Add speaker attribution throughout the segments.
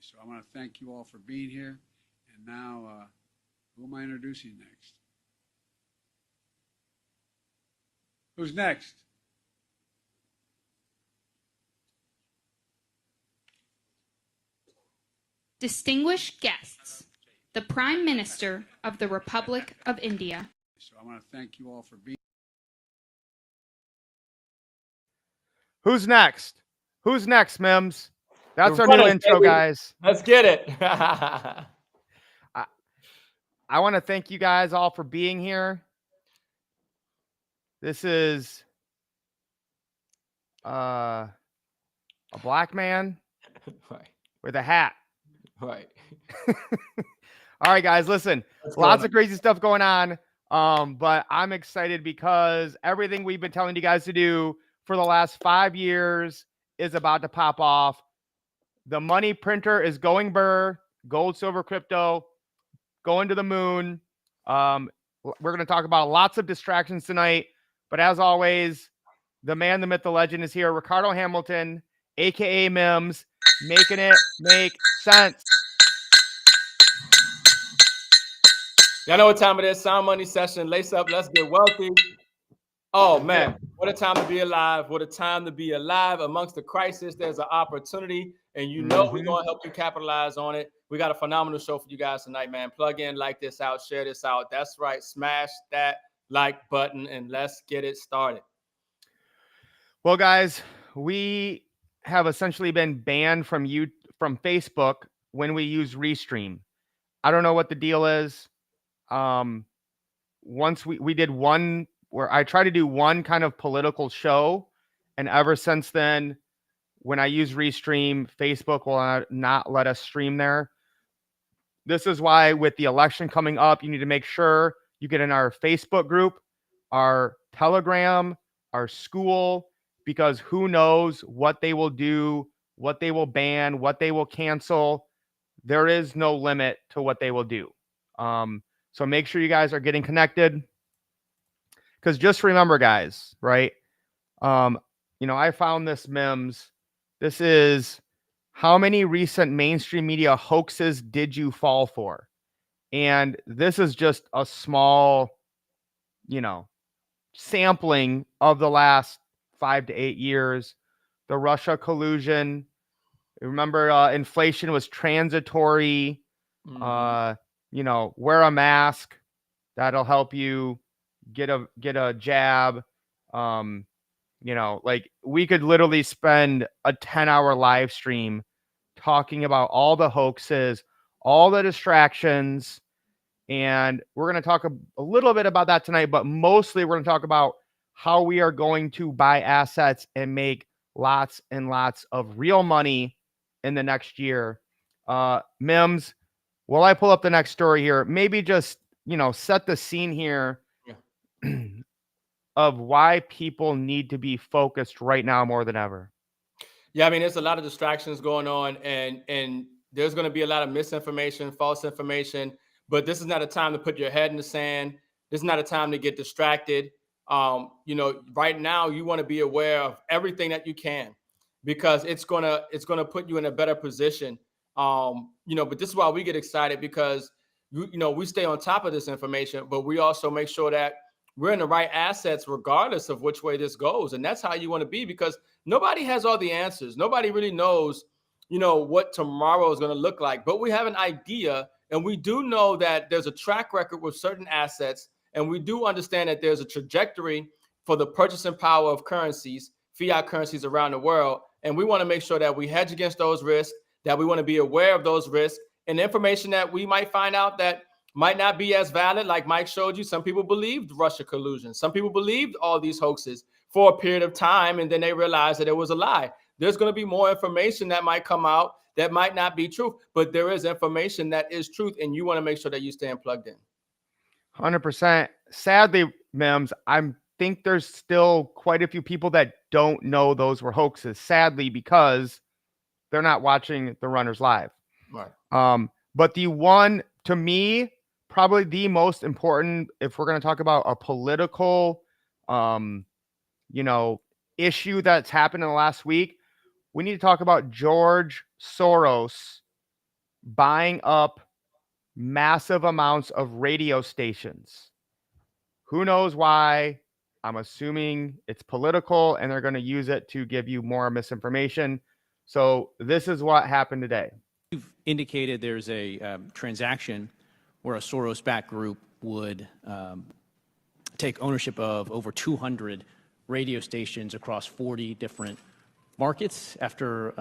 Speaker 1: So I want to thank you all for being here. And now, who am I introducing next? Who's next?
Speaker 2: Distinguished guests, the Prime Minister of the Republic of India.
Speaker 1: So I want to thank you all for being.
Speaker 3: Who's next? Who's next, Mims? That's
Speaker 4: The
Speaker 3: our new
Speaker 4: runners,
Speaker 3: intro,
Speaker 4: baby.
Speaker 3: guys.
Speaker 4: Let's get it.
Speaker 3: I want to thank you guys all for being here. This is a black man
Speaker 4: Right.
Speaker 3: with a hat.
Speaker 4: Right.
Speaker 3: All right, guys, listen. Lots of crazy stuff going on. But I'm excited because everything we've been telling you guys to do for the last 5 years is about to pop off. The money printer is going burr, gold, silver, crypto, going to the moon. We're going to talk about lots of distractions tonight. But as always, the man, the myth, the legend is here. Ricardo Hamilton, a.k.a. Mims, making it make sense.
Speaker 4: Y'all know what time it is. Sound Money Session. Lace up. Let's get wealthy. Oh, man. What a time to be alive. What a time to be alive. Amongst the crisis, there's an opportunity. And you know we're going to help you capitalize on it. We got a phenomenal show for you guys tonight, man. Plug in, like this out, share this out. That's right. Smash that like button and let's get it started.
Speaker 3: Well, guys, we have essentially been banned from Facebook when we use Restream. I don't know what the deal is. Once we did one where I tried to do one kind of political show, and ever since then, when I use Restream, Facebook will not let us stream there. This is why with the election coming up, you need to make sure you get in our Facebook group, our Telegram, our SKOOL, because who knows what they will do, what they will ban, what they will cancel. There is no limit to what they will do. So make sure you guys are getting connected. Because just remember, guys, right? I found this Mims. This is how many recent mainstream media hoaxes did you fall for? And this is just a small, sampling of the last 5 to 8 years. The Russia collusion. Remember, inflation was transitory. Wear a mask. That'll help you get a jab. We could literally spend a 10-hour live stream talking about all the hoaxes, all the distractions, and we're going to talk a little bit about that tonight, but mostly we're going to talk about how we are going to buy assets and make lots and lots of real money in the next year. Mims, while I pull up the next story here, maybe just, set the scene here. Yeah. Of why people need to be focused right now more than ever.
Speaker 4: Yeah, I mean, there's a lot of distractions going on, and there's going to be a lot of misinformation, false information, but this is not a time to put your head in the sand. This is not a time to get distracted. Right now you want to be aware of everything that you can, because it's gonna put you in a better position. But this is why we get excited, because we stay on top of this information, but we also make sure that we're in the right assets regardless of which way this goes. And that's how you want to be, because nobody has all the answers. Nobody really knows, what tomorrow is going to look like. But we have an idea, and we do know that there's a track record with certain assets, and we do understand that there's a trajectory for the purchasing power of currencies, fiat currencies around the world. And we want to make sure that we hedge against those risks, that we want to be aware of those risks, and information that we might find out that might not be as valid. Like Mike showed you, some people believed Russia collusion. Some people believed all these hoaxes for a period of time, and then they realized that it was a lie. There's going to be more information that might come out that might not be truth, but there is information that is truth, and you want to make sure that you stay plugged in.
Speaker 3: 100%. Sadly, Mims, I think there's still quite a few people that don't know those were hoaxes, sadly, because they're not watching the runners live.
Speaker 4: Right.
Speaker 3: But the one, to me, probably the most important, if we're going to talk about a political, issue that's happened in the last week, we need to talk about George Soros buying up massive amounts of radio stations. Who knows why? I'm assuming it's political and they're going to use it to give you more misinformation. So this is what happened today.
Speaker 5: You've indicated there's a transaction where a Soros-backed group would take ownership of over 200 radio stations across 40 different markets after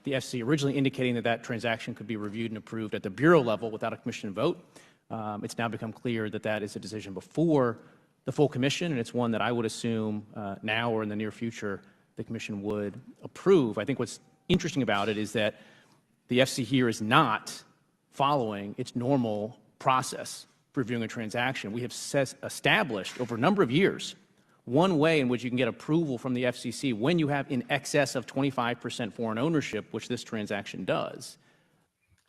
Speaker 5: the FCC originally indicating that that transaction could be reviewed and approved at the bureau level without a commission vote. It's now become clear that that is a decision before the full commission, and it's one that I would assume now or in the near future the commission would approve. I think what's interesting about it is that the FCC here is not following its normal process for reviewing a transaction. We have established over a number of years one way in which you can get approval from the FCC when you have in excess of 25% foreign ownership, which this transaction does.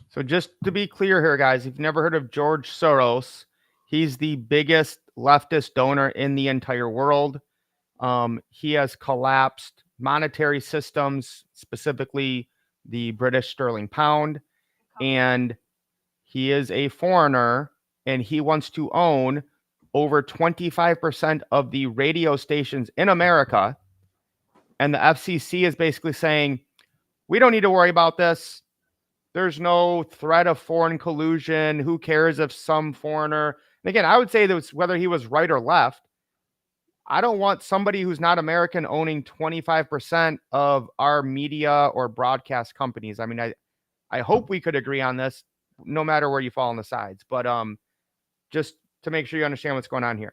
Speaker 3: So just to be clear here, guys, if you've never heard of George Soros, he's the biggest leftist donor in the entire world. He has collapsed monetary systems, specifically the British sterling pound, and he is a foreigner, and he wants to own over 25% of the radio stations in America. And the FCC is basically saying, we don't need to worry about this. There's no threat of foreign collusion. Who cares if some foreigner, and again, I would say that whether he was right or left, I don't want somebody who's not American owning 25% of our media or broadcast companies. I mean, I hope we could agree on this, no matter where you fall on the sides. But just to make sure you understand what's going on here.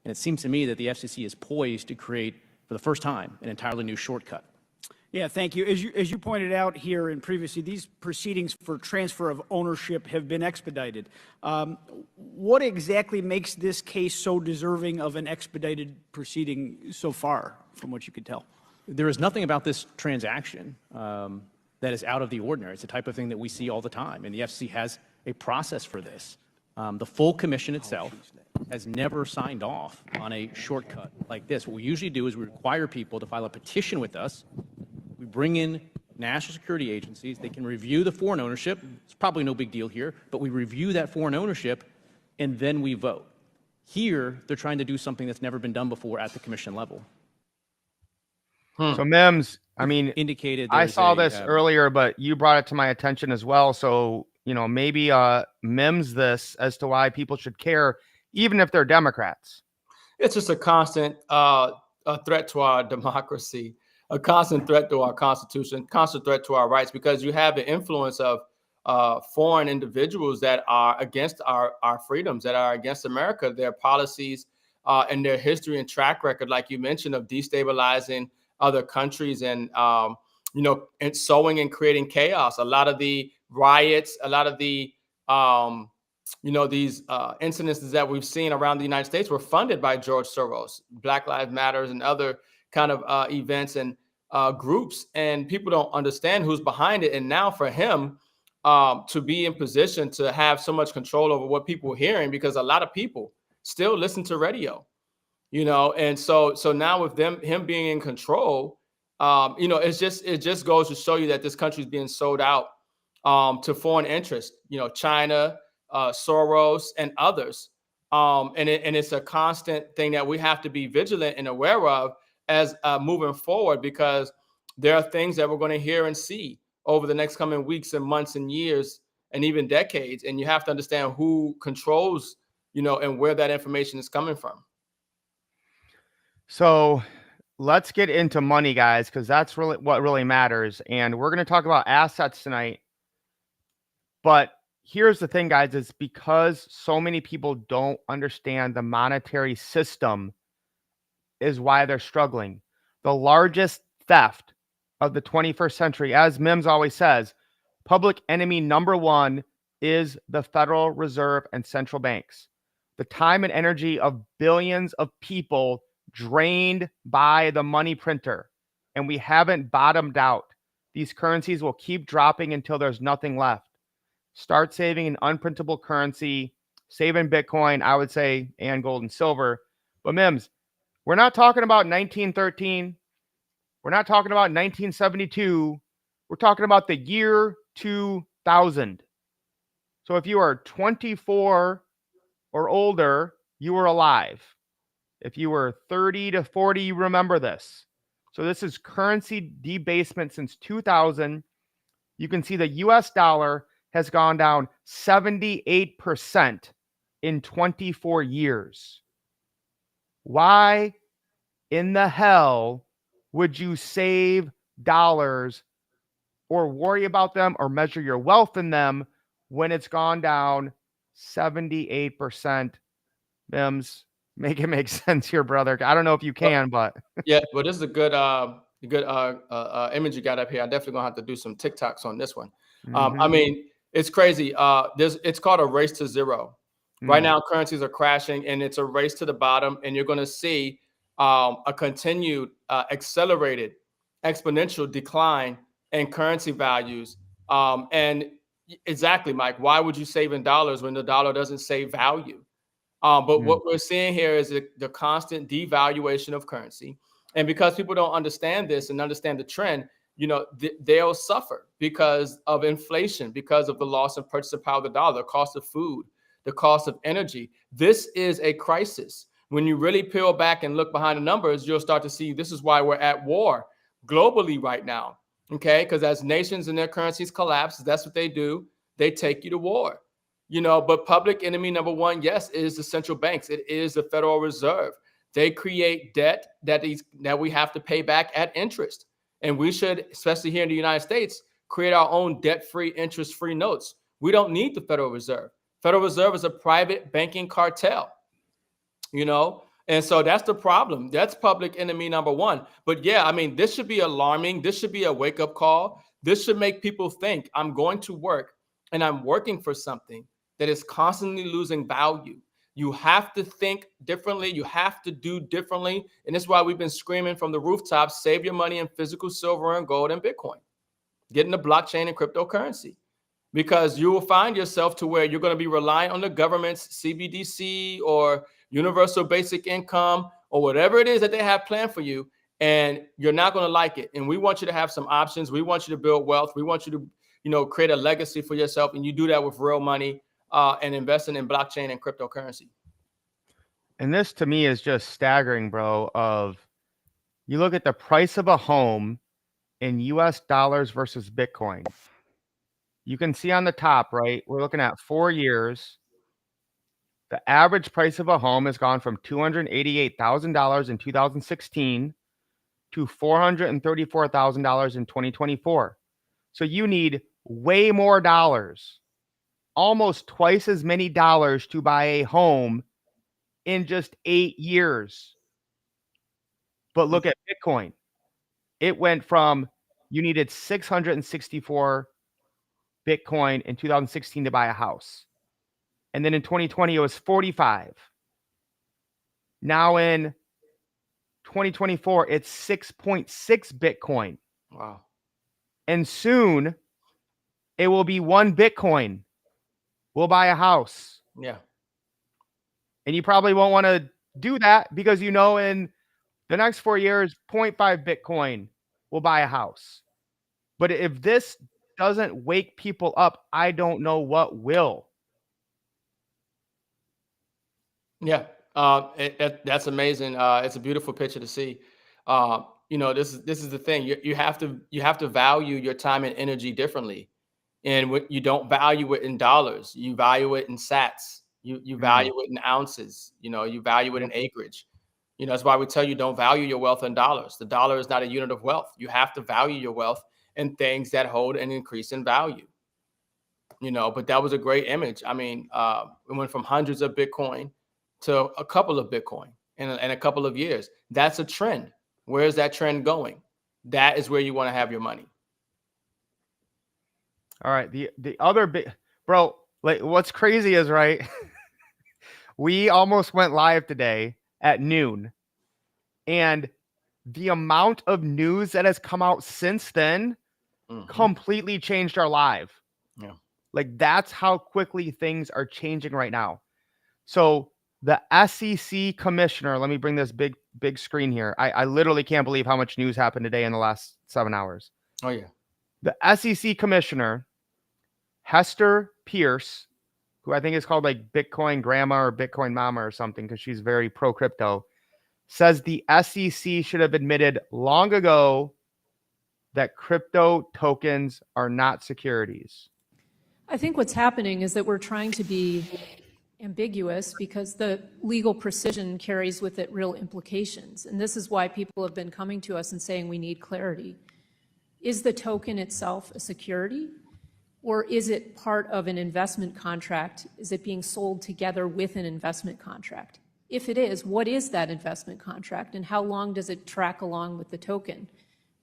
Speaker 5: And it seems to me that the FCC is poised to create, for the first time, an entirely new shortcut.
Speaker 6: Yeah, thank you. As you pointed out here and previously, these proceedings for transfer of ownership have been expedited. What exactly makes this case so deserving of an expedited proceeding so far, from what you could tell?
Speaker 5: There is nothing about this transaction that is out of the ordinary. It's the type of thing that we see all the time, and the FCC has a process for this. The full commission itself has never signed off on a shortcut like this. What we usually do is we require people to file a petition with us. We bring in national security agencies. They can review the foreign ownership. It's probably no big deal here, but we review that foreign ownership, and then we vote. Here, they're trying to do something that's never been done before at the commission level.
Speaker 3: So Mims, I mean,
Speaker 5: Indicated
Speaker 3: I saw this earlier, but you brought it to my attention as well. So, you know, maybe Mims this as to why people should care, even if they're Democrats.
Speaker 4: It's just a constant a threat to our democracy, a constant threat to our Constitution, constant threat to our rights, because you have the influence of foreign individuals that are against our freedoms, that are against America, their policies and their history and track record, like you mentioned, of destabilizing other countries and, you know, and sowing and creating chaos. A lot of the riots, a lot of the, you know, these incidences that we've seen around the United States were funded by George Soros, Black Lives Matters and other kind of events and groups, and people don't understand who's behind it. And now for him to be in position to have so much control over what people are hearing, because a lot of people still listen to radio, you know, and so now with him being in control, you know, it just goes to show you that this country is being sold out to foreign interests, you know, China, Soros, and others, and it's a constant thing that we have to be vigilant and aware of as moving forward, because there are things that we're going to hear and see over the next coming weeks and months and years and even decades. And you have to understand who controls, you know, and where that information is coming from.
Speaker 3: So let's get into money, guys, because that's really what really matters. And we're going to talk about assets tonight. But here's the thing, guys, is because so many people don't understand the monetary system is why they're struggling. The largest theft of the 21st century, as Mims always says, public enemy number one is the Federal Reserve and central banks. The time and energy of billions of people drained by the money printer, and we haven't bottomed out. These currencies will keep dropping until there's nothing left. Start saving in unprintable currency, save in Bitcoin, I would say, and gold and silver. But Mims, we're not talking about 1913. We're not talking about 1972. We're talking about the year 2000. 2000. So if you are 24 or older, you were alive. If you were 30 to 40, you remember this. So this is currency debasement since 2000. You can see the US dollar has gone down 78% in 24 years. Why in the hell would you save dollars or worry about them or measure your wealth in them when it's gone down 78%? Mims, make it make sense here, brother. I don't know if you can, but
Speaker 4: Yeah, well, this is a good image you got up here. I definitely gonna have to do some TikToks on this one. I mean, it's crazy. It's called a race to zero. Right now, currencies are crashing, and it's a race to the bottom. And you're going to see a continued, accelerated, exponential decline in currency values. And exactly, Mike. Why would you save in dollars when the dollar doesn't save value? But what we're seeing here is the constant devaluation of currency. And because people don't understand this and understand the trend, they'll suffer because of inflation, because of the loss of purchasing power of the dollar, the cost of food, the cost of energy. This is a crisis. When you really peel back and look behind the numbers, you'll start to see this is why we're at war globally right now. Okay, because as nations and their currencies collapse, that's what they do. They take you to war. But public enemy number one, yes, is the central banks. It is the Federal Reserve. They create debt that we have to pay back at interest. And we should, especially here in the United States, create our own debt-free, interest-free notes. We don't need the Federal Reserve. Federal Reserve is a private banking cartel, And so that's the problem. That's public enemy number one. But yeah, I mean, this should be alarming. This should be a wake-up call. This should make people think, I'm going to work and I'm working for something that is constantly losing value. You have to think differently. You have to do differently. And that's why we've been screaming from the rooftops, save your money in physical silver and gold and Bitcoin. Get into blockchain and cryptocurrency. Because you will find yourself to where you're going to be relying on the government's CBDC or universal basic income or whatever it is that they have planned for you. And you're not going to like it. And we want you to have some options. We want you to build wealth. We want you to create a legacy for yourself. And you do that with real money. And investing in blockchain and cryptocurrency.
Speaker 3: And this to me is just staggering, bro. You look at the price of a home in US dollars versus Bitcoin. You can see on the top, right? We're looking at 4 years. The average price of a home has gone from $288,000 in 2016 to $434,000 in 2024. So you need way more dollars. Almost twice as many dollars to buy a home in just 8 years. But look at Bitcoin. It went from you needed 664 Bitcoin in 2016 to buy a house. And then in 2020, it was 45. Now in 2024, it's 6.6 Bitcoin.
Speaker 4: Wow.
Speaker 3: And soon it will be 1 Bitcoin. We'll buy a house.
Speaker 4: Yeah.
Speaker 3: And you probably won't want to do that because in the next 4 years, 0.5 Bitcoin will buy a house. But if this doesn't wake people up, I don't know what will.
Speaker 4: Yeah. That's amazing. It's a beautiful picture to see. This is the thing. You have to value your time and energy differently. And you don't value it in dollars. You value it in sats. You value it in ounces. You value it in acreage. That's why we tell you don't value your wealth in dollars. The dollar is not a unit of wealth. You have to value your wealth in things that hold and increase in value. But that was a great image. I mean, it went from hundreds of Bitcoin to a couple of Bitcoin in a couple of years. That's a trend. Where is that trend going? That is where you want to have your money.
Speaker 3: All right. The other bit, bro, like what's crazy is, right, we almost went live today at noon. And the amount of news that has come out since then completely changed our life.
Speaker 4: Yeah.
Speaker 3: Like that's how quickly things are changing right now. So the SEC commissioner, let me bring this big screen here. I literally can't believe how much news happened today in the last 7 hours.
Speaker 4: Oh, yeah.
Speaker 3: The SEC commissioner Hester Pierce, who I think is called like Bitcoin Grandma or Bitcoin Mama or something because she's very pro crypto, says the SEC should have admitted long ago that crypto tokens are not securities.
Speaker 7: I think what's happening is that we're trying to be ambiguous because the legal precision carries with it real implications. And this is why people have been coming to us and saying we need clarity. Is the token itself a security? Or is it part of an investment contract? Is it being sold together with an investment contract? If it is, what is that investment contract and how long does it track along with the token?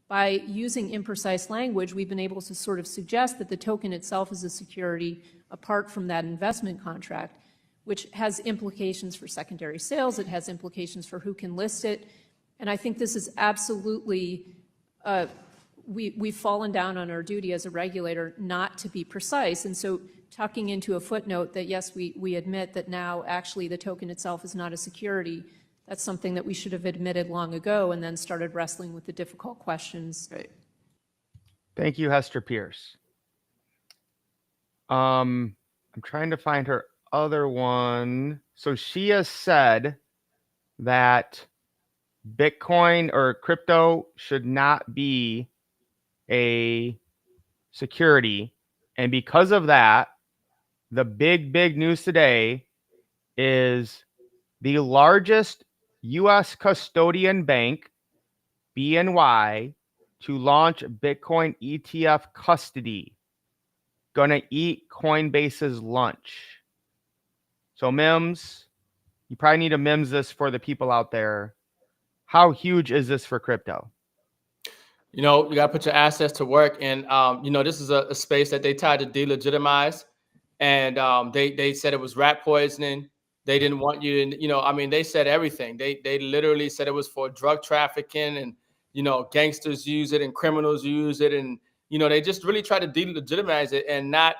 Speaker 7: By using imprecise language, we've been able to sort of suggest that the token itself is a security apart from that investment contract, which has implications for secondary sales. It has implications for who can list it. And I think this is absolutely, we've fallen down on our duty as a regulator not to be precise. And so tucking into a footnote that, yes, we admit that now actually the token itself is not a security, that's something that we should have admitted long ago and then started wrestling with the difficult questions.
Speaker 4: Right.
Speaker 3: Thank you, Hester Pierce. I'm trying to find her other one. So she has said that Bitcoin or crypto should not be a security. And because of that, the big news today is the largest U.S. custodian bank, BNY, to launch Bitcoin ETF custody. Gonna eat Coinbase's lunch. So Mims, you probably need to Mims this for the people out there. How huge is this for crypto?
Speaker 4: You know, you got to put your assets to work. And, you know, this is a space that they tried to delegitimize. And they said it was rat poisoning. They didn't want you to, you know, I mean, they said everything. They literally said it was for drug trafficking and, you know, gangsters use it and criminals use it. And, you know, they just really try to delegitimize it and not,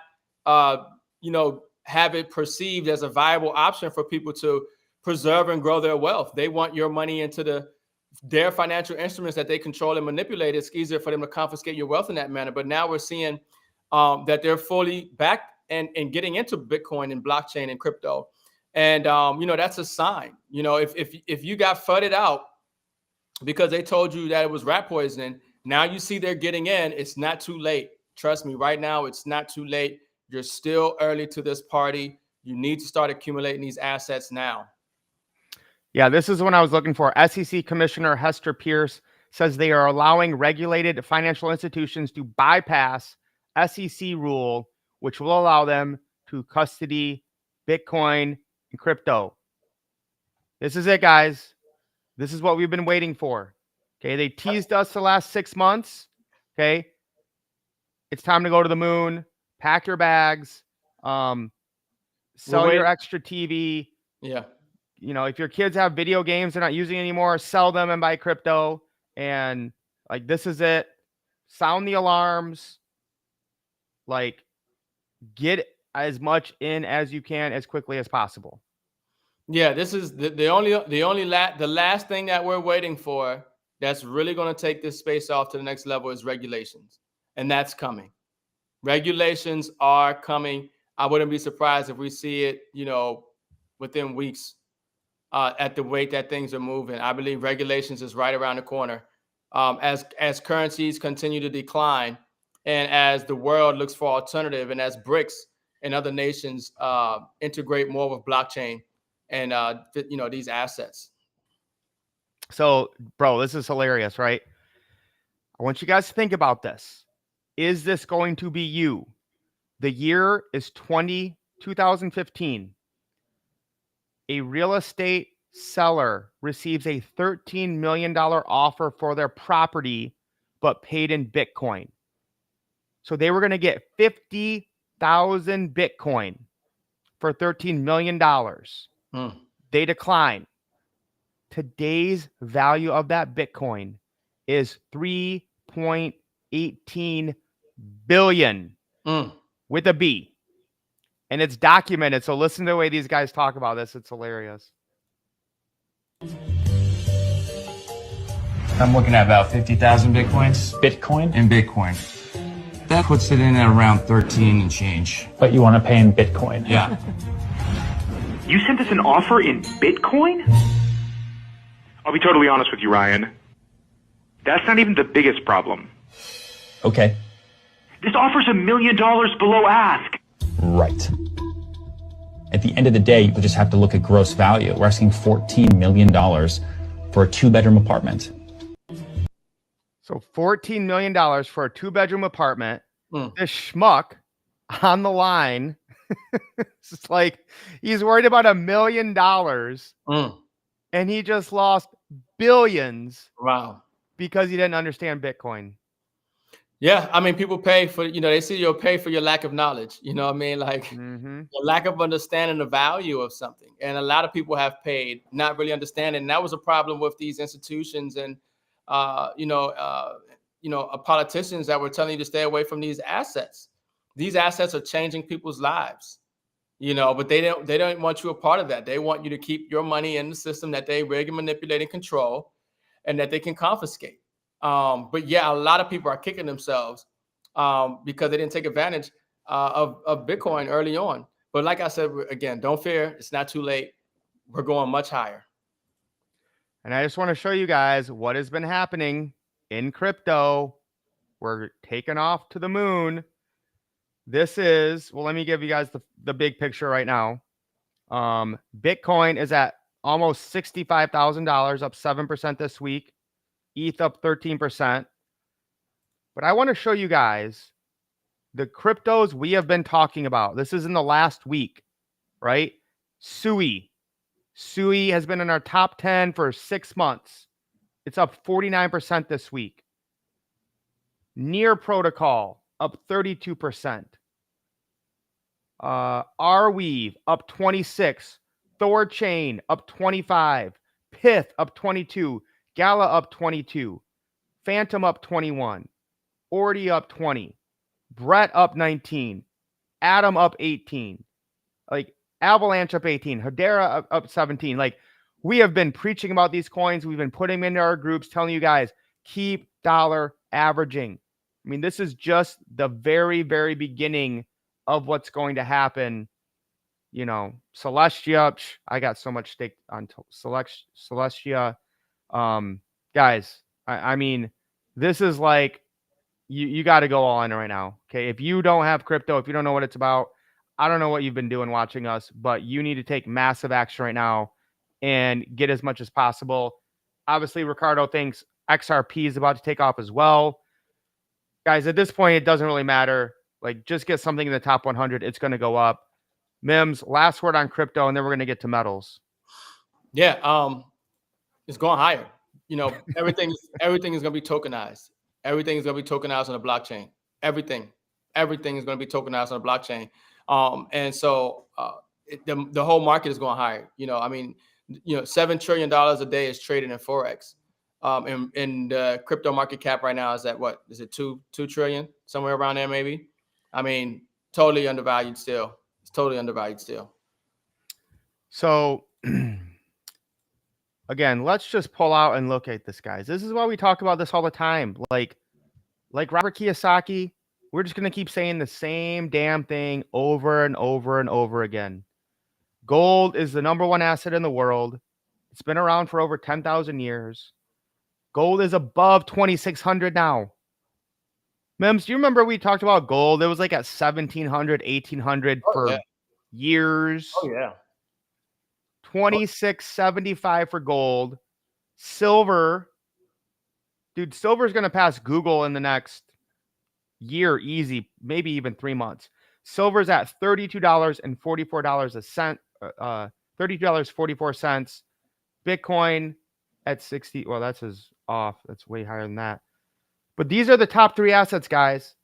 Speaker 4: you know, have it perceived as a viable option for people to preserve and grow their wealth. They want your money into their financial instruments that they control and manipulate. It's easier for them to confiscate your wealth in that manner. But now we're seeing that they're fully back and getting into Bitcoin and blockchain and crypto. And, you know, that's a sign. You know, if you got fudded out because they told you that it was rat poisoning, now you see they're getting in. It's not too late. Trust me, right now, it's not too late. You're still early to this party. You need to start accumulating these assets now.
Speaker 3: Yeah, this is what I was looking for. SEC Commissioner Hester Pierce says they are allowing regulated financial institutions to bypass SEC rule, which will allow them to custody Bitcoin and crypto. This is it, guys. This is what we've been waiting for. Okay, they teased us the last 6 months. Okay, it's time to go to the moon. Pack your bags. Sell your extra TV.
Speaker 4: Yeah.
Speaker 3: You know, if your kids have video games they're not using anymore, sell them and buy crypto. And like, this is it. Sound the alarms. Like, get as much in as you can as quickly as possible.
Speaker 4: Yeah, this is the last thing that we're waiting for that's really going to take this space off to the next level is regulations. And that's coming. Regulations are coming. I wouldn't be surprised if we see it, you know, within weeks at the rate that things are moving. I believe regulations is right around the corner. As currencies continue to decline and as the world looks for alternative and as BRICS and other nations integrate more with blockchain and, you know, these assets.
Speaker 3: So, bro, this is hilarious, right? I want you guys to think about this. Is this going to be you? The year is 2015. A real estate seller receives a $13 million offer for their property, but paid in Bitcoin. So they were going to get 50,000 Bitcoin for $13 million. They declined. Today's value of that Bitcoin is 3.18 billion with a B. And it's documented. So listen to the way these guys talk about this. It's hilarious.
Speaker 8: I'm looking at about 50,000 Bitcoins.
Speaker 9: Bitcoin?
Speaker 8: In Bitcoin. That puts it in at around 13 and change.
Speaker 9: But you want to pay in Bitcoin.
Speaker 8: Yeah.
Speaker 10: You sent us an offer in Bitcoin? I'll be totally honest with you, Ryan. That's not even the biggest problem.
Speaker 9: Okay.
Speaker 10: This offer's $1 million below ask.
Speaker 9: Right. At the end of the day, you just have to look at gross value. We're asking $14 million for a 2-bedroom apartment.
Speaker 3: So $14 million for a 2-bedroom apartment.
Speaker 4: Mm.
Speaker 3: This schmuck on the line. It's like he's worried about $1 million and he just lost billions.
Speaker 4: Wow.
Speaker 3: Because he didn't understand Bitcoin.
Speaker 4: Yeah, I mean, people pay for, they see you'll pay for your lack of knowledge. You know what I mean? Like the lack of understanding the value of something. And a lot of people have paid not really understanding. And that was a problem with these institutions and, politicians that were telling you to stay away from these assets. These assets are changing people's lives, but they don't want you a part of that. They want you to keep your money in the system that they regularly manipulate and control and that they can confiscate. But yeah, a lot of people are kicking themselves because they didn't take advantage of Bitcoin early on. But like I said, again, don't fear. It's not too late. We're going much higher.
Speaker 3: And I just want to show you guys what has been happening in crypto. We're taking off to the moon. This is, well, let me give you guys the big picture right now. Bitcoin is at almost $65,000, up 7% this week. ETH up 13%. But I want to show you guys the cryptos we have been talking about. This is in the last week, right? SUI. SUI has been in our top 10 for 6 months. It's up 49% this week. Near Protocol up 32%. Arweave up 26. Thorchain up 25. Pith up 22. Gala up 22. Phantom up 21. Ordi up 20. Brett up 19. Atom up 18. Like Avalanche up 18. Hedera up 17. Like we have been preaching about these coins. We've been putting them into our groups, telling you guys, keep dollar averaging. I mean, this is just the very, very beginning of what's going to happen. Celestia, I got so much stake on Celestia. Guys, I mean, this is like, you got to go all in right now. Okay. If you don't have crypto, if you don't know what it's about, I don't know what you've been doing watching us, but you need to take massive action right now and get as much as possible. Obviously, Ricardo thinks XRP is about to take off as well. Guys, at this point, it doesn't really matter. Like, just get something in the top 100. It's going to go up. Mims, last word on crypto, and then we're going to get to metals.
Speaker 4: Yeah, it's going higher. Everything is going to be tokenized. Everything is going to be tokenized on the blockchain. Everything is going to be tokenized on the blockchain. And so the whole market is going higher. $7 trillion a day is traded in Forex. And the crypto market cap right now is at what? Is it 2 trillion? Somewhere around there, maybe. I mean, totally undervalued still. It's totally undervalued still.
Speaker 3: So again, let's just pull out and look at this, guys. This is why we talk about this all the time. Like Robert Kiyosaki, we're just going to keep saying the same damn thing over and over and over again. Gold is the #1 asset in the world. It's been around for over 10,000 years. Gold is above 2,600 now. Mims, do you remember we talked about gold? It was like at 1,700, 1,800 for years.
Speaker 4: Oh, yeah.
Speaker 3: 26.75 for gold. Silver. Dude, silver is going to pass Google in the next year, easy, maybe even 3 months. Silver's at $32.44 a cent, $32.44. Bitcoin at 60. Well, that's off. That's way higher than that. But these are the top 3 assets, guys.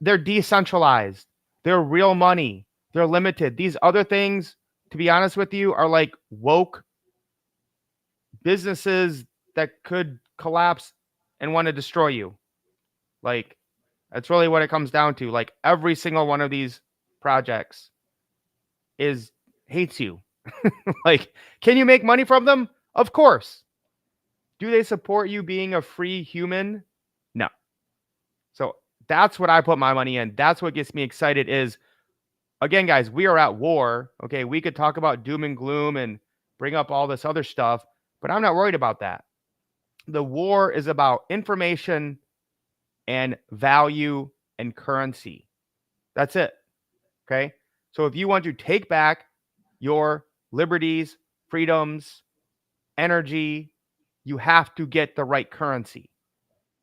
Speaker 3: They're decentralized. They're real money. They're limited. These other things, to be honest with you, are like woke businesses that could collapse and want to destroy you. Like, that's really what it comes down to. Like, every single one of these projects hates you. Like, can you make money from them? Of course. Do they support you being a free human? No. So That's what I put my money in. That's what gets me excited is, again, guys, we are at war. Okay, we could talk about doom and gloom and bring up all this other stuff, but I'm not worried about that. The war is about information and value and currency. That's it. Okay. So if you want to take back your liberties, freedoms, energy, you have to get the right currency.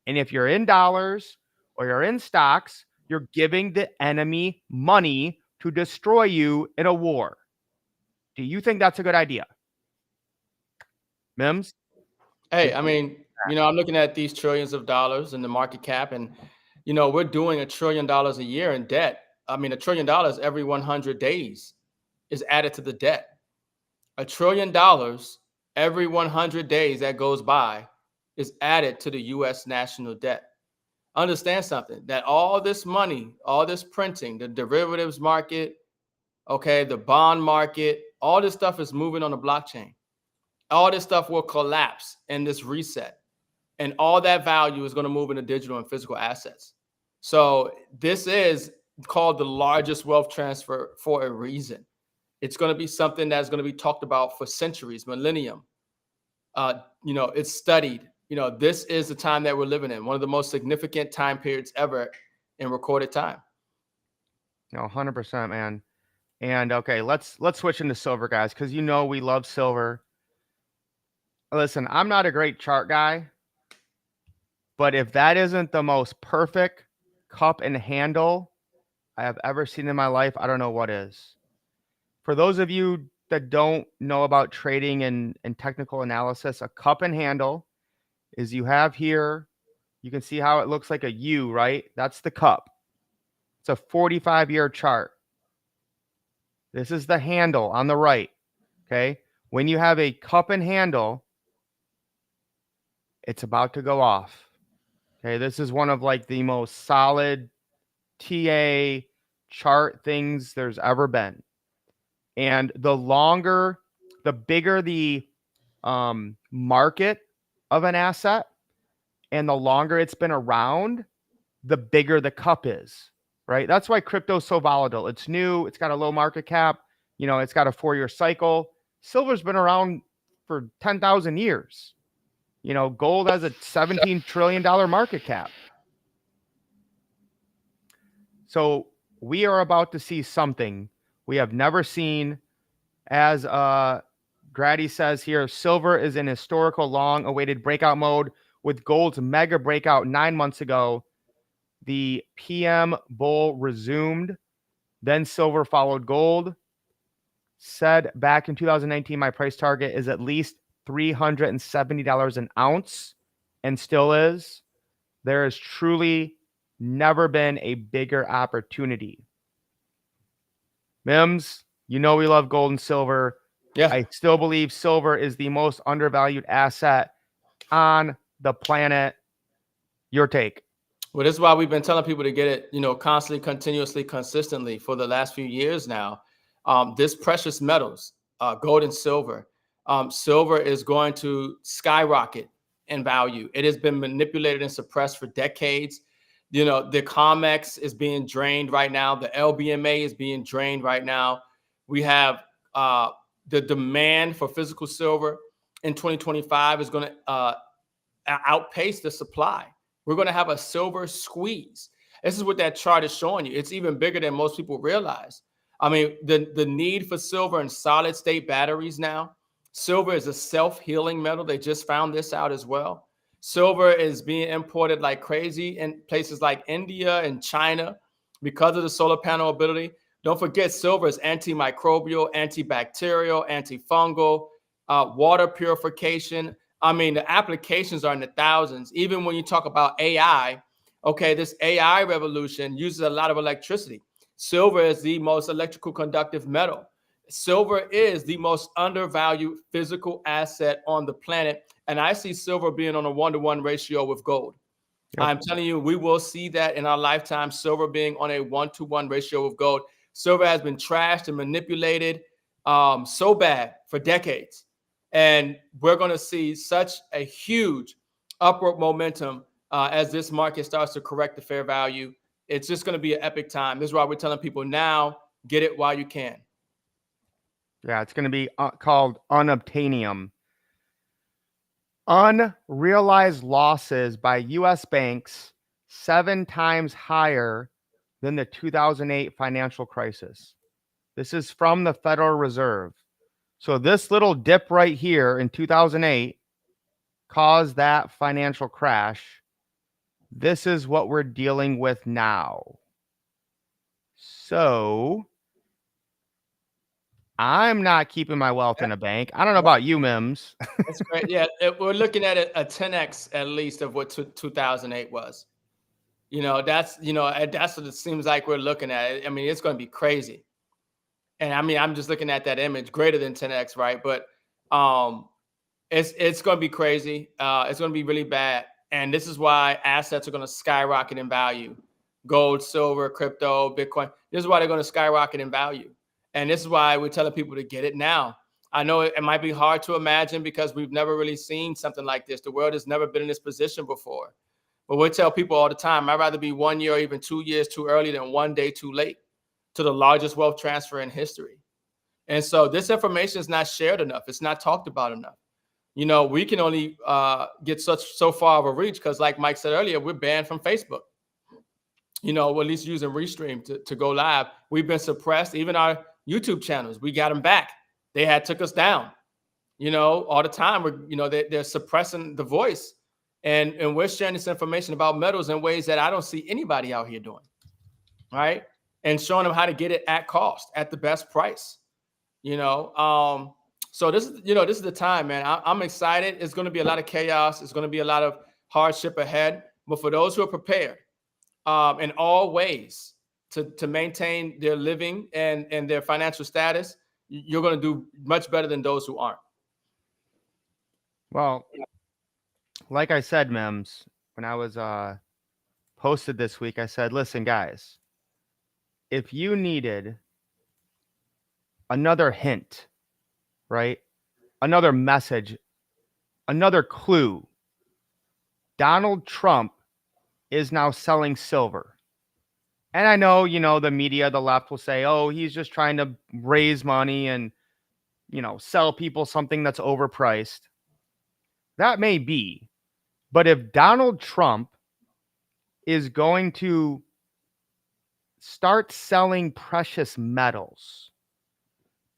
Speaker 3: And if you're in dollars or you're in stocks, you're giving the enemy money to destroy you in a war. Do you think that's a good idea? Mims?
Speaker 4: Hey, I mean, I'm looking at these trillions of dollars in the market cap, and we're doing $1 trillion a year in debt. I mean, $1 trillion every 100 days is added to the debt. $1 trillion every 100 days that goes by is added to the U.S. national debt. Understand something, that all this money, all this printing, the derivatives market, okay, the bond market, all this stuff is moving on the blockchain. All this stuff will collapse in this reset, and all that value is going to move into digital and physical assets. So this is called the largest wealth transfer for a reason. It's going to be something that's going to be talked about for centuries, millennium. It's studied. This is the time that we're living in, one of the most significant time periods ever in recorded time.
Speaker 3: 100%, man. And okay, let's switch into silver, guys, because we love silver. Listen, I'm not a great chart guy, but if that isn't the most perfect cup and handle I have ever seen in my life, I don't know what is. For those of you that don't know about trading and technical analysis, a cup and handle is you have here, you can see how it looks like a U, right? That's the cup. It's a 45-year chart. This is the handle on the right, okay? When you have a cup and handle, it's about to go off. Okay, this is one of like the most solid TA chart things there's ever been. And the bigger the market of an asset and the longer it's been around, the bigger the cup is, right? That's why crypto is so volatile. It's new. It's got a low market cap. It's got a 4-year cycle. Silver's been around for 10,000 years. Gold has a $17 trillion market cap. So we are about to see something we have never seen. As Grady says here, silver is in historical long-awaited breakout mode with gold's mega breakout 9 months ago. The PM bull resumed. Then silver followed gold. Said back in 2019, my price target is at least $370 an ounce, and still is. There has truly never been a bigger opportunity. Mims, we love gold and silver.
Speaker 4: Yeah.
Speaker 3: I still believe silver is the most undervalued asset on the planet. Your take?
Speaker 4: Well, this is why we've been telling people to get it, constantly, continuously, consistently for the last few years now. This precious metals, gold and silver, silver is going to skyrocket in value. It has been manipulated and suppressed for decades. The COMEX is being drained right now. The LBMA is being drained right now. We have the demand for physical silver in 2025 is going to outpace the supply. We're going to have a silver squeeze. This is what that chart is showing you. It's even bigger than most people realize. I mean, the need for silver in solid state batteries now. Silver is a self-healing metal. They just found this out as well. Silver is being imported like crazy in places like India and China because of the solar panel ability. Don't forget, silver is antimicrobial, antibacterial, antifungal, water purification. I mean, the applications are in the thousands. Even when you talk about AI, okay, this AI revolution uses a lot of electricity. Silver is the most electrical conductive metal. Silver is the most undervalued physical asset on the planet. And I see silver being on a 1-to-1 ratio with gold. Yep. I'm telling you, we will see that in our lifetime, silver being on a 1-to-1 ratio with gold. Silver has been trashed and manipulated so bad for decades. And we're going to see such a huge upward momentum as this market starts to correct the fair value. It's just going to be an epic time. This is why we're telling people now, get it while you can.
Speaker 3: Yeah, it's going to be called unobtainium. Unrealized losses by U.S. banks 7 times higher than the 2008 financial crisis. This is from the Federal Reserve. So this little dip right here in 2008 caused that financial crash. This is what we're dealing with now. So I'm not keeping my wealth in a bank. I don't know about you, Mims.
Speaker 4: That's great. Yeah, we're looking at a 10x at least of what 2008 was. That's what it seems like we're looking at. I mean, it's going to be crazy. And I mean, I'm just looking at that image, greater than 10x, right? But it's going to be crazy. It's going to be really bad. And this is why assets are going to skyrocket in value. Gold, silver, crypto, Bitcoin. This is why they're going to skyrocket in value. And this is why we're telling people to get it now. I know it might be hard to imagine because we've never really seen something like this. The world has never been in this position before. But we tell people all the time, I'd rather be 1 year or even 2 years too early than 1 day too late to the largest wealth transfer in history. And so this information is not shared enough. It's not talked about enough. We can only get so far of a reach because, like Mike said earlier, we're banned from Facebook. At least using Restream to go live. We've been suppressed. Even our YouTube channels, we got them back. They took us down. All the time. They're suppressing the voice, and we're sharing this information about metals in ways that I don't see anybody out here doing. Right, and showing them how to get it at cost, at the best price. So this is the time, man. I'm excited. It's going to be a lot of chaos. It's going to be a lot of hardship ahead. But for those who are prepared, in all ways to maintain their living and their financial status, you're going to do much better than those who aren't.
Speaker 3: Well, like I said, Mims, when I was posted this week, I said, listen, guys, if you needed another hint, right? Another message, another clue, Donald Trump is now selling silver. And I know, the media, the left will say, oh, he's just trying to raise money and, sell people something that's overpriced. That may be. But if Donald Trump is going to start selling precious metals,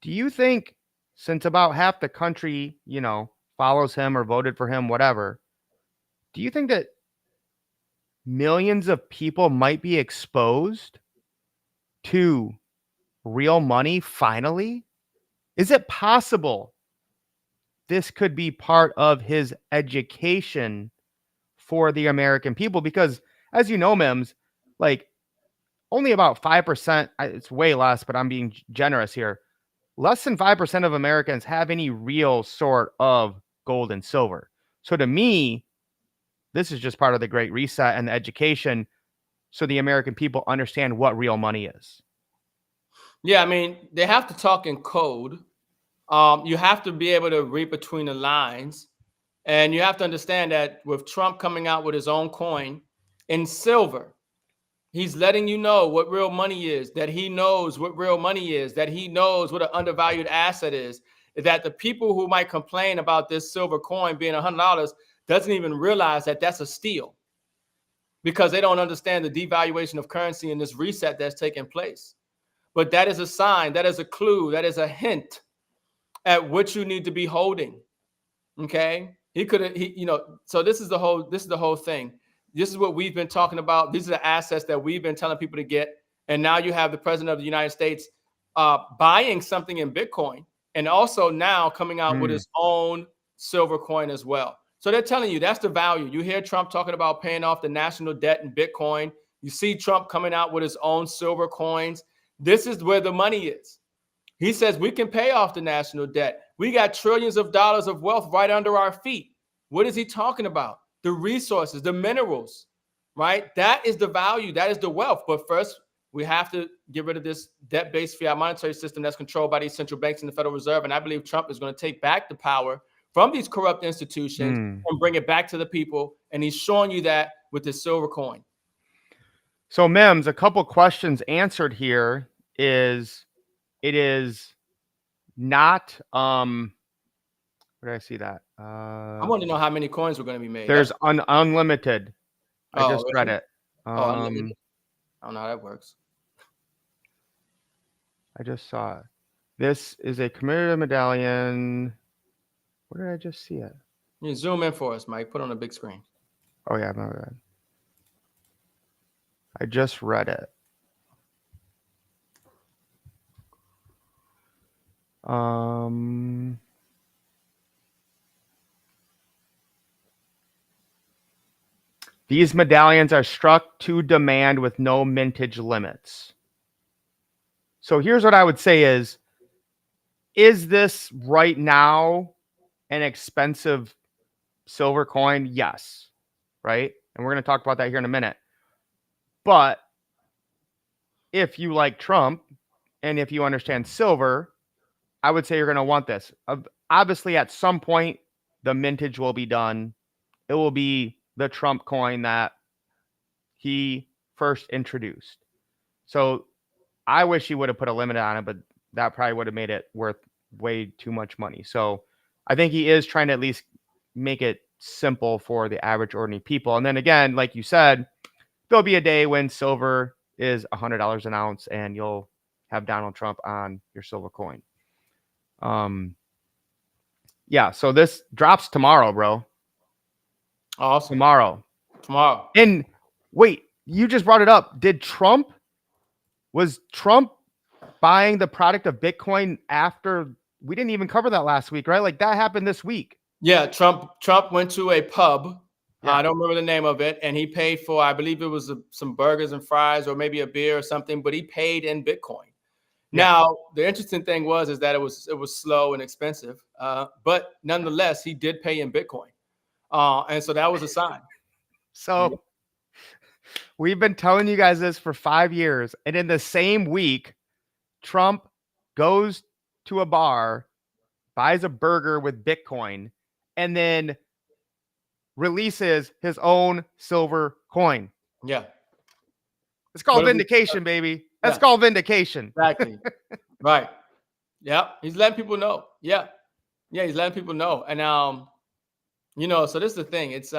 Speaker 3: do you think, since about half the country, follows him or voted for him, whatever, do you think that millions of people might be exposed to real money finally? Is it possible this could be part of his education for the American people? Because as you know, Mims, like only about 5%, it's way less, but I'm being generous here. Less than 5% of Americans have any real sort of gold and silver. So to me, this is just part of the Great Reset and the education so the American people understand what real money is.
Speaker 4: Yeah, I mean, they have to talk in code. You have to be able to read between the lines. And you have to understand that with Trump coming out with his own coin in silver, he's letting you know what real money is, that he knows what real money is, that he knows what an undervalued asset is, that the people who might complain about this silver coin being $100 doesn't even realize that that's a steal because they don't understand the devaluation of currency and this reset that's taking place. But that is a sign, that is a clue, that is a hint at what you need to be holding. Okay? So this is the whole thing. This is what we've been talking about. These are the assets that we've been telling people to get. And now you have the president of the United States buying something in Bitcoin and also now coming out with his own silver coin as well. So they're telling you that's the value. You hear Trump talking about paying off the national debt in Bitcoin. You see Trump coming out with his own silver coins. This is where the money is. He says we can pay off the national debt. We got trillions of dollars of wealth right under our feet. What is he talking about? The resources, the minerals, right? That is the value. That is the wealth. But first, we have to get rid of this debt-based fiat monetary system that's controlled by these central banks and the Federal Reserve. And I believe Trump is going to take back the power from these corrupt institutions and bring it back to the people. And he's showing you that with this silver coin.
Speaker 3: So Mims, a couple questions answered here is it is not where did I see that?
Speaker 4: I want to know how many coins were going to be made.
Speaker 3: There's unlimited. I
Speaker 4: Oh,
Speaker 3: just read
Speaker 4: really?
Speaker 3: it.
Speaker 4: Unlimited. I don't know how that works.
Speaker 3: I just saw it. This is a commemorative medallion. Where did I just see it?
Speaker 4: You zoom in for us, Mike. Put on a big screen.
Speaker 3: Oh yeah, my bad. I just read it. These medallions are struck to demand with no mintage limits. So here's what I would say is this right now an expensive silver coin? Yes. Right? And we're going to talk about that here in a minute. But if you like Trump and if you understand silver, I would say you're going to want this. Obviously, at some point, the mintage will be done. It will be the Trump coin that he first introduced. So I wish he would have put a limit on it, but that probably would have made it worth way too much money. So I think he is trying to at least make it simple for the average ordinary people. And then again, like you said, there'll be a day when silver is $100 an ounce and you'll have Donald Trump on your silver coin. Yeah, so this drops tomorrow, bro.
Speaker 4: Awesome.
Speaker 3: Tomorrow. And wait, you just brought it up. Was Trump buying the product of Bitcoin after? We didn't even cover that last week, right? Like that happened this week.
Speaker 4: Yeah, Trump went to a pub.
Speaker 3: Yeah.
Speaker 4: I don't remember the name of it, and he paid for, I believe it was some burgers and fries or maybe a beer or something, but he paid in Bitcoin.
Speaker 3: Yeah.
Speaker 4: Now, the interesting thing is that it was slow and expensive, but nonetheless, he did pay in Bitcoin, and so that was a sign.
Speaker 3: So we've been telling you guys this for 5 years, and in the same week, Trump goes to a bar, buys a burger with Bitcoin, and then releases his own silver coin.
Speaker 4: Yeah.
Speaker 3: It's called vindication, baby. That's called vindication.
Speaker 4: Exactly. Right. Yeah. He's letting people know. Yeah. Yeah. He's letting people know. And, so this is the thing. It's,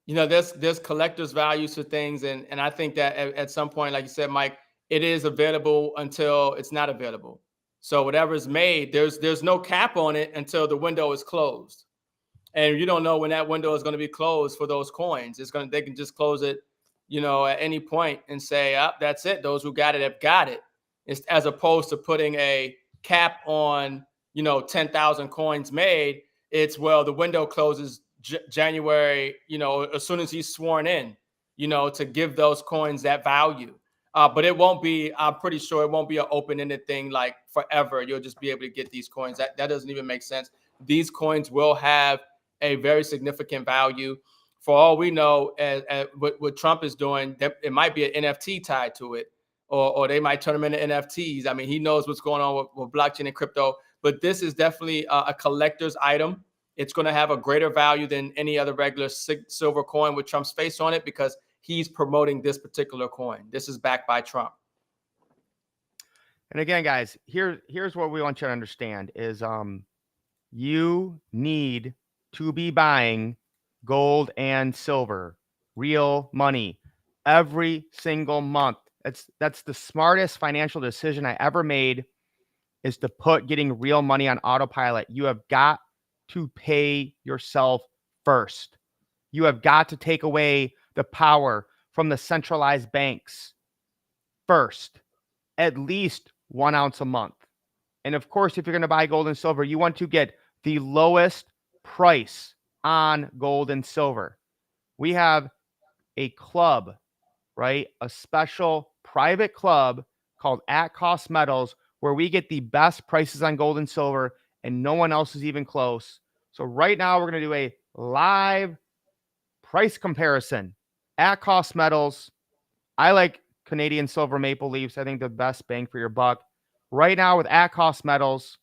Speaker 4: there's collector's values to things. And I think that at some point, like you said, Mike, it is available until it's not available. So whatever is made, there's no cap on it until the window is closed. And you don't know when that window is going to be closed for those coins. They can just close it, at any point and say, that's it. Those who got it have got it. It's as opposed to putting a cap on, 10,000 coins made. It's, well, the window closes January, as soon as he's sworn in, to give those coins that value. But it won't be, I'm pretty sure it won't be an open-ended thing like forever. You'll just be able to get these coins. That doesn't even make sense. These coins will have a very significant value. For all we know, what Trump is doing, it might be an NFT tied to it, or they might turn them into NFTs. I mean, he knows what's going on with blockchain and crypto, but this is definitely a collector's item. It's going to have a greater value than any other regular silver coin with Trump's face on it because he's promoting this particular coin. This is backed by Trump.
Speaker 3: And again, guys, here's what we want you to understand is you need to be buying gold and silver, real money, every single month. That's the smartest financial decision I ever made, is to put getting real money on autopilot. You have got to pay yourself first. You have got to take away the power from the centralized banks first, at least 1 ounce a month. And of course, if you're going to buy gold and silver, you want to get the lowest price on gold and silver. We have a club, right? A special private club called At Cost Metals, where we get the best prices on gold and silver, and no one else is even close. So right now, we're going to do a live price comparison. At Cost Metals, I like Canadian Silver Maple Leafs. I think the best bang for your buck. Right now with At Cost Metals,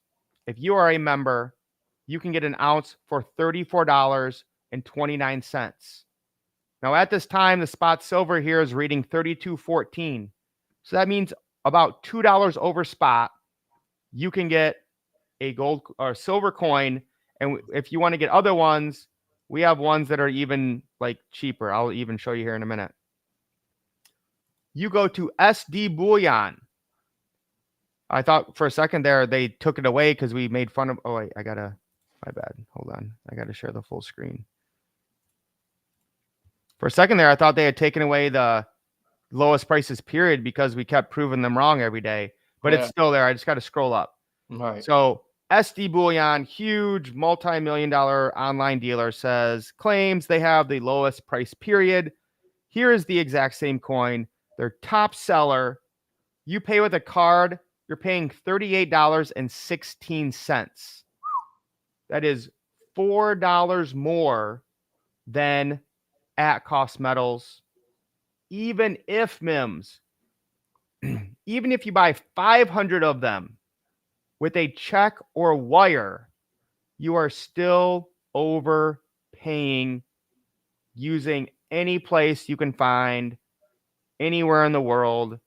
Speaker 3: if you are a member, you can get an ounce for $34.29. Now, at this time, the spot silver here is reading 32.14. So that means about $2 over spot, you can get a gold or silver coin. And if you want to get other ones, we have ones that are even like cheaper. I'll even show you here in a minute. You go to SD Bullion. I thought for a second there they took it away because we made fun of. Oh, wait, my bad. Hold on. I got to share the full screen. For a second there, I thought they had taken away the lowest prices period because we kept proving them wrong every day, but it's still there. I just got to scroll up.
Speaker 4: All right.
Speaker 3: So SD Bullion, huge multi-million-dollar online dealer, claims they have the lowest price period. Here is the exact same coin. Their top seller. You pay with a card, you're paying $38.16. That is $4 more than at cost metals. Even if MIMS, even if you buy 500 of them with a check or wire, you are still overpaying using any place you can find anywhere in the world.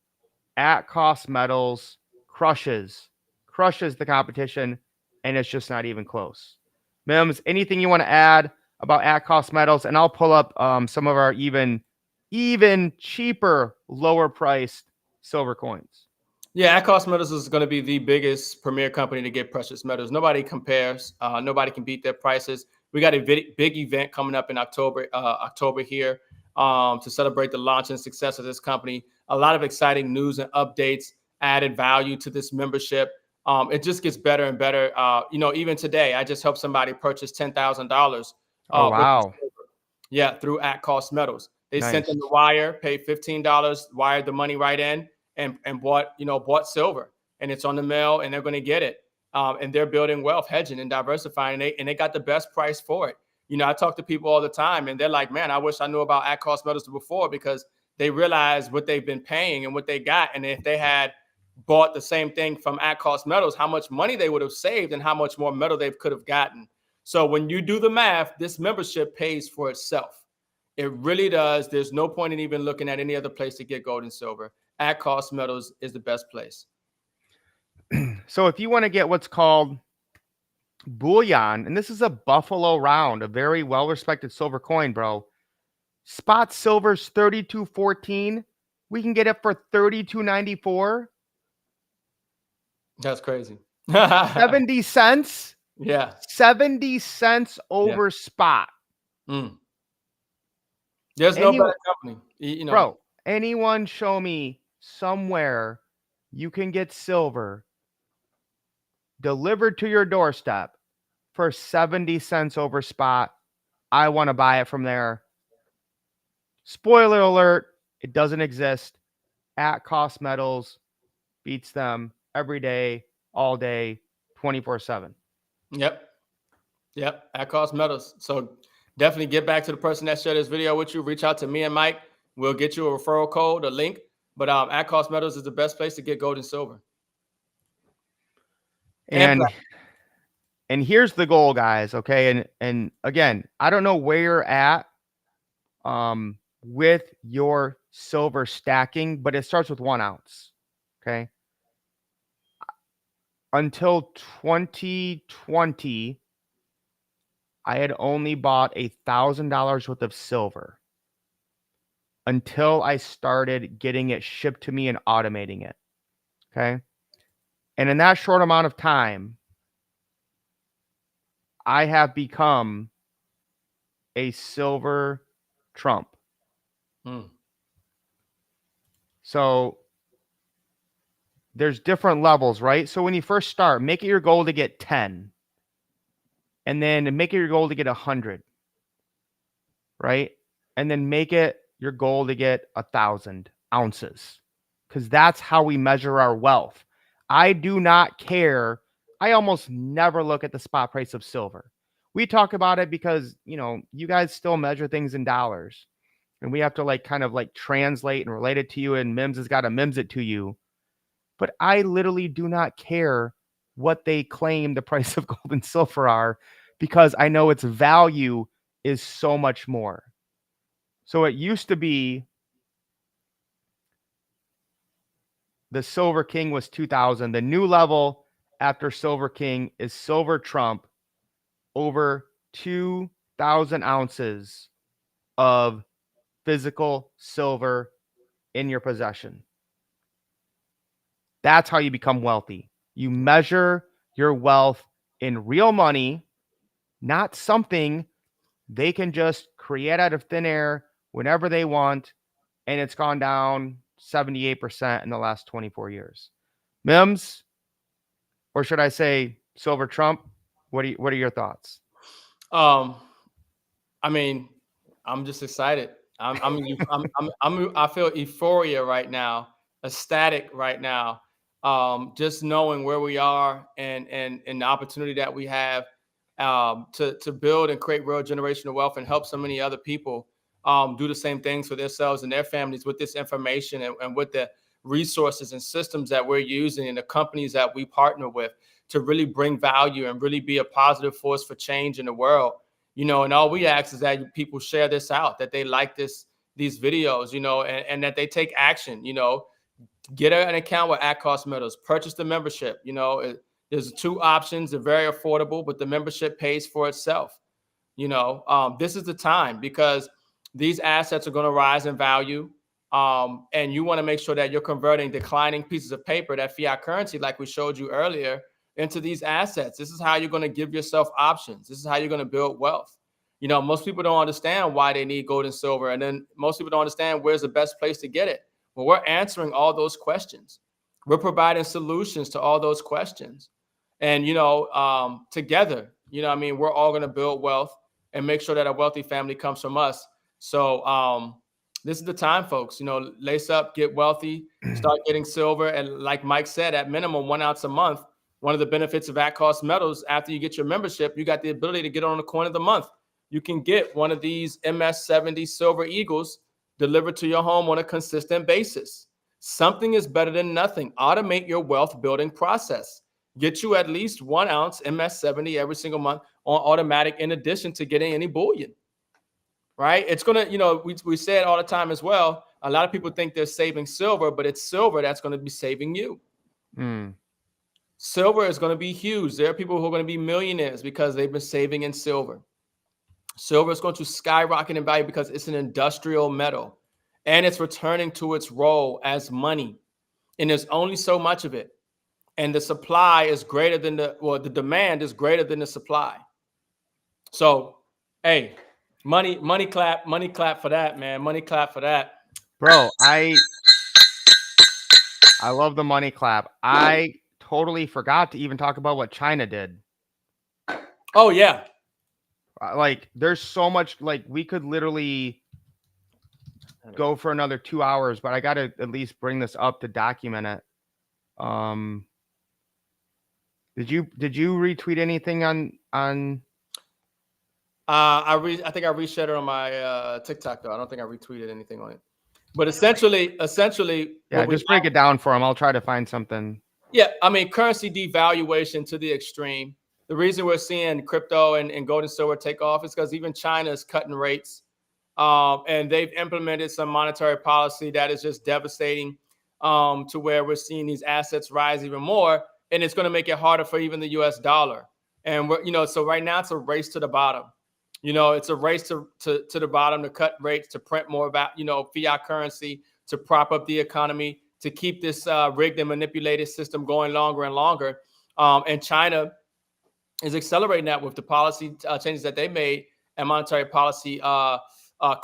Speaker 3: At cost metals crushes the competition, and it's just not even close. Mims, anything you want to add about at cost metals? And I'll pull up some of our even cheaper, lower priced silver coins.
Speaker 4: Yeah, at cost metals is going to be the biggest premier company to get precious metals. Nobody compares. Nobody can beat their prices. We got a big event coming up in October here to celebrate the launch and success of this company. A lot of exciting news and updates, added value to this membership. It just gets better and better. Even today, I just helped somebody purchase $10,000.
Speaker 3: Oh, wow.
Speaker 4: Yeah, through at cost metals. They
Speaker 3: Nice.
Speaker 4: sent them the wire, paid $15, wired the money right in, and bought silver. And it's on the mail, and they're going to get it. And they're building wealth, hedging and diversifying, and they got the best price for it. I talk to people all the time, and they're like, man, I wish I knew about at cost metals before, because they realize what they've been paying and what they got. And if they had bought the same thing from at cost metals, how much money they would have saved and how much more metal they could have gotten. So when you do the math, this membership pays for itself. It really does. There's no point in even looking at any other place to get gold and silver. At cost metals is the best place.
Speaker 3: So if you want to get what's called bullion, and this is a Buffalo round, a very well-respected silver coin, bro. Spot silver's 32.14. We can get it for 32.94.
Speaker 4: That's crazy.
Speaker 3: 70 cents.
Speaker 4: Yeah.
Speaker 3: 70 cents over spot.
Speaker 4: Mm. There's no better company.
Speaker 3: Bro, anyone show me somewhere you can get silver delivered to your doorstep for 70 cents over spot. I want to buy it from there. Spoiler alert, it doesn't exist. At cost metals beats them every day, all day, 24/7.
Speaker 4: Yep. At cost metals. So definitely get back to the person that shared this video with you. Reach out to me and Mike. We'll get you a referral code, a link. But at cost metals is the best place to get gold and silver.
Speaker 3: And here's the goal, guys. Okay. And again, I don't know where you're at with your silver stacking, but it starts with 1 ounce. Okay. Until 2020, I had only bought $1,000 worth of silver until I started getting it shipped to me and automating it. Okay. And in that short amount of time, I have become a silver Trump. So there's different levels, right? So when you first start, make it your goal to get 10. And then make it your goal to get 100. Right? And then make it your goal to get 1,000 ounces. Because that's how we measure our wealth. I do not care. I almost never look at the spot price of silver. We talk about it because, you guys still measure things in dollars. And we have to kind of translate and relate it to you. And Mims has got to Mims it to you. But I literally do not care what they claim the price of gold and silver are, because I know its value is so much more. So it used to be the Silver King was 2,000. The new level after Silver King is Silver Trump, over 2,000 ounces of physical silver in your possession. That's how you become wealthy. You measure your wealth in real money, not something they can just create out of thin air whenever they want, and it's gone down 78% in the last 24 years. Mims, or should I say Silver Trump? What are your thoughts?
Speaker 4: I mean, I'm just excited. I feel euphoria right now, ecstatic right now. Just knowing where we are and the opportunity that we have to build and create real generational wealth and help so many other people do the same things for themselves and their families with this information and with the resources and systems that we're using and the companies that we partner with to really bring value and really be a positive force for change in the world. And all we ask is that people share this out, that they like these videos, and that they take action, get an account with At Cost Metals, purchase the membership. There's two options. They're very affordable, but the membership pays for itself. This is the time because these assets are going to rise in value. And you want to make sure that you're converting declining pieces of paper, that fiat currency, like we showed you earlier, into these assets. This is how you're going to give yourself options. This is how you're going to build wealth. Most people don't understand why they need gold and silver. And then most people don't understand where's the best place to get it. Well, we're answering all those questions. We're providing solutions to all those questions. And, together, we're all going to build wealth and make sure that a wealthy family comes from us. So this is the time, folks, lace up, get wealthy, start getting silver. And like Mike said, at minimum 1 ounce a month. One of the benefits of At Cost Metals, after you get your membership, you got the ability to get on the coin of the month. You can get one of these MS-70 Silver Eagles delivered to your home on a consistent basis. Something is better than nothing. Automate your wealth building process. Get you at least 1 ounce MS-70 every single month on automatic, in addition to getting any bullion. Right? It's going to, we say it all the time as well. A lot of people think they're saving silver, but it's silver that's going to be saving you. Silver is going to be huge. There are people who are going to be millionaires because they've been saving in silver. Silver is going to skyrocket in value because it's an industrial metal and it's returning to its role as money. And there's only so much of it. And the supply is greater than the demand is greater than the supply. So, hey, money clap for that, man. Money clap for that.
Speaker 3: Bro, I love the money clap. I totally forgot to even talk about what China did.
Speaker 4: Oh, yeah.
Speaker 3: Like, there's so much, like, we could literally go for another 2 hours, but I got to at least bring this up to document it. Did you retweet anything on
Speaker 4: I think I reshared it on my TikTok, though. I don't think I retweeted anything on it. But essentially,
Speaker 3: yeah, just break it down for him. I'll try to find something.
Speaker 4: Yeah, currency devaluation to the extreme. The reason we're seeing crypto and gold and silver take off is because even China is cutting rates. And they've implemented some monetary policy that is just devastating to where we're seeing these assets rise even more. And it's going to make it harder for even the US dollar. And we're, so right now it's a race to the bottom. It's a race to the bottom to cut rates, to print more about, fiat currency, to prop up the economy, to keep this rigged and manipulated system going longer and longer. And China is accelerating that with the policy changes that they made and monetary policy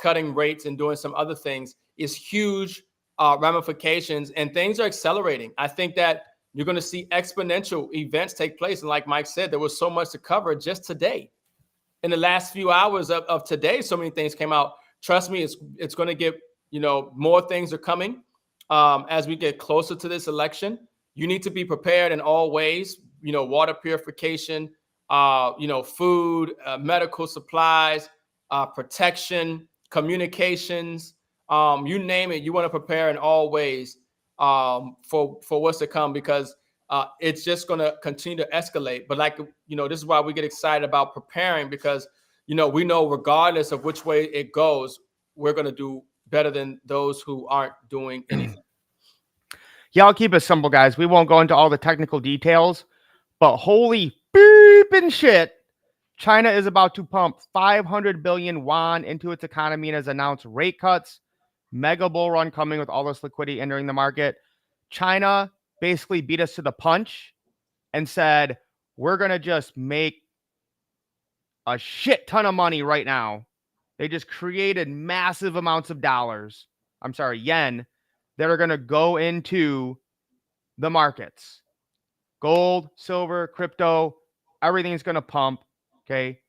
Speaker 4: cutting rates and doing some other things is huge ramifications, and things are accelerating. I think that you're going to see exponential events take place. And like Mike said, there was so much to cover just today. In the last few hours of today, so many things came out. Trust me, it's going to get, more things are coming as we get closer to this election. You need to be prepared in all ways, water purification, food, medical supplies, protection, communications, you name it. You want to prepare in all ways for what's to come, because it's just going to continue to escalate. But this is why we get excited about preparing, because, we know regardless of which way it goes, we're going to do better than those who aren't doing anything.
Speaker 3: Yeah, I'll keep it simple, guys. We won't go into all the technical details, but holy beeping shit, China is about to pump 500 billion yuan into its economy and has announced rate cuts. Mega bull run coming with all this liquidity entering the market. China basically beat us to the punch and said, we're going to just make a shit ton of money right now. They just created massive amounts of yen, that are going to go into the markets. Gold, silver, crypto, everything's going to pump. Okay.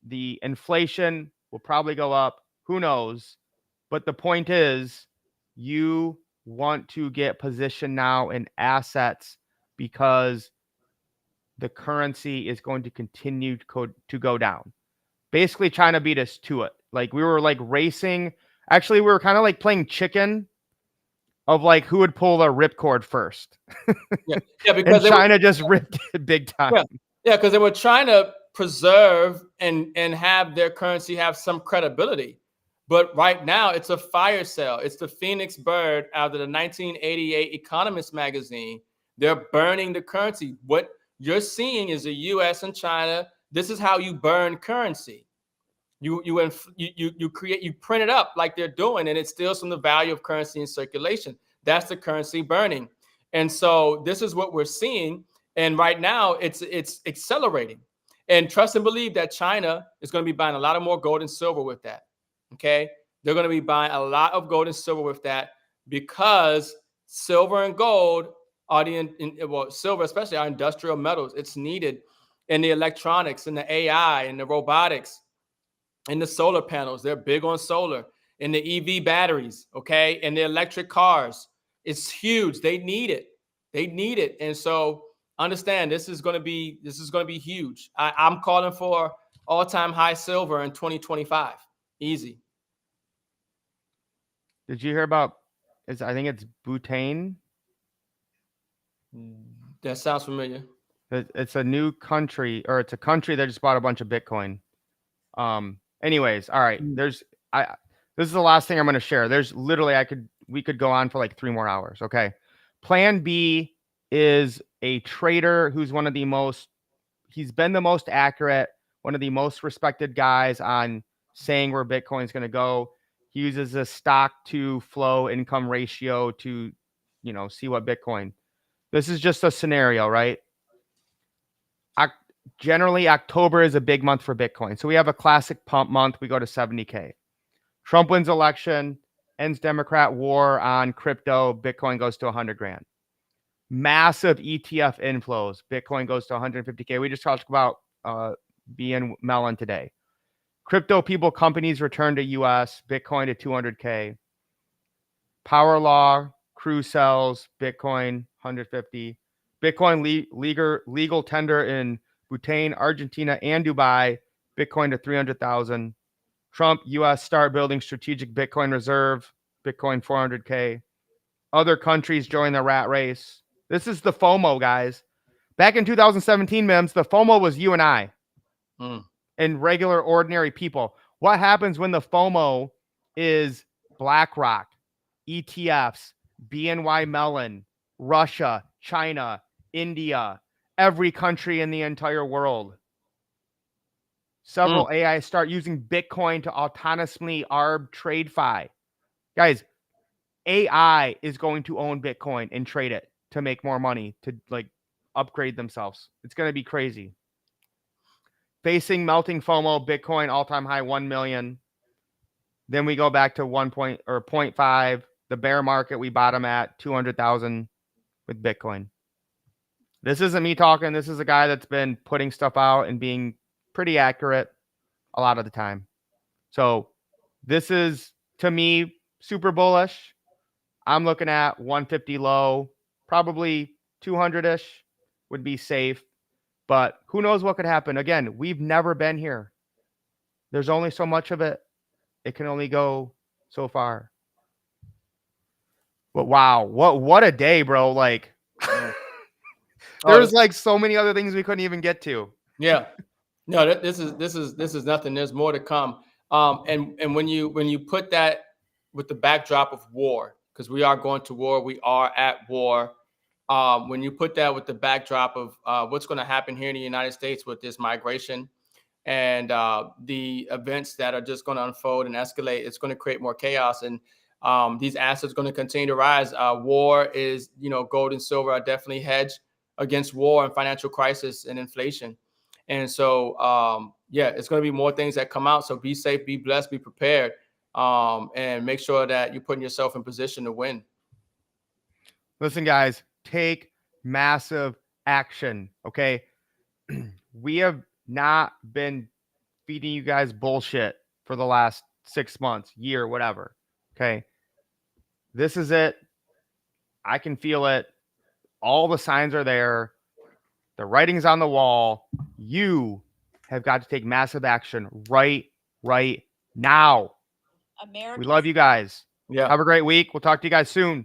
Speaker 3: The inflation will probably go up. Who knows? But the point is, you want to get positioned now in assets because the currency is going to continue to go down. Basically, China beat us to it. Like, we were like racing. Actually, we were kind of like playing chicken of like who would pull the ripcord first.
Speaker 4: Yeah, because
Speaker 3: China just ripped it big time.
Speaker 4: Yeah, because they were trying to preserve and have their currency have some credibility. But right now, it's a fire sale. It's the Phoenix bird out of the 1988 Economist magazine. They're burning the currency. What you're seeing is the U.S. and China. This is how you burn currency. You print it up like they're doing, and it steals from the value of currency in circulation. That's the currency burning. And so this is what we're seeing. And right now, it's accelerating. And trust and believe that China is going to be buying a lot of more gold and silver with that. Okay, they're going to be buying a lot of gold and silver with that, because silver and gold are silver especially are industrial metals. It's needed in the electronics and the AI and the robotics and the solar panels. They're big on solar, and the EV batteries. Okay, and the electric cars. It's huge. They need it. They need it. And so understand, this is going to be huge. I'm calling for all-time high silver in 2025. Easy.
Speaker 3: Did you hear about? I think it's Bhutan.
Speaker 4: That sounds familiar.
Speaker 3: It's a new country, or it's a country that just bought a bunch of Bitcoin. Anyways, all right. This is the last thing I'm going to share. There's literally we could go on for like 3 more hours. Okay. Plan B is a trader who's he's been the most accurate, one of the most respected guys on saying where Bitcoin is going to go. He uses a stock to flow income ratio to, see what Bitcoin. This is just a scenario, right? Generally, October is a big month for Bitcoin. So we have a classic pump month. We go to 70K. Trump wins election, ends Democrat war on crypto. Bitcoin goes to 100 grand. Massive ETF inflows. Bitcoin goes to 150K. We just talked about being Mellon today. Crypto people, companies return to US, Bitcoin to 200K. Power law, crew sells, Bitcoin 150. Bitcoin legal tender in Bhutan, Argentina, and Dubai, Bitcoin to 300,000. Trump, US start building strategic Bitcoin reserve, Bitcoin 400K. Other countries join the rat race. This is the FOMO, guys. Back in 2017, Mims, the FOMO was you and I. And regular, ordinary people. What happens when the FOMO is BlackRock, ETFs, BNY Mellon, Russia, China, India, every country in the entire world? Several AI start using Bitcoin to autonomously arb TradeFi. Guys, AI is going to own Bitcoin and trade it to make more money, to upgrade themselves. It's going to be crazy. Facing melting FOMO, Bitcoin all-time high 1 million. Then we go back to 0.5. The bear market, we bottom at 200,000 with Bitcoin. This isn't me talking. This is a guy that's been putting stuff out and being pretty accurate a lot of the time. So this is, to me, super bullish. I'm looking at 150 low, probably 200-ish would be safe. But who knows what could happen? Again, we've never been here. There's only so much of it. It can only go so far. But wow, what a day, bro. There's so many other things we couldn't even get to.
Speaker 4: Yeah. No, this is nothing. There's more to come. And when you put that with the backdrop of war, because we are going to war, we are at war. When you put that with the backdrop of what's going to happen here in the United States with this migration and the events that are just going to unfold and escalate, it's going to create more chaos. And these assets are going to continue to rise. War is, gold and silver are definitely hedged against war and financial crisis and inflation. And so, it's going to be more things that come out. So be safe, be blessed, be prepared, and make sure that you're putting yourself in position to win.
Speaker 3: Listen, guys, take massive action. Okay. We have not been feeding you guys bullshit for the last 6 months, year, whatever. Okay. This is it. I can feel it. All the signs are there. The writing's on the wall. You have got to take massive action right now. We love you guys.
Speaker 4: Yeah.
Speaker 3: Have a great week. We'll talk to you guys soon.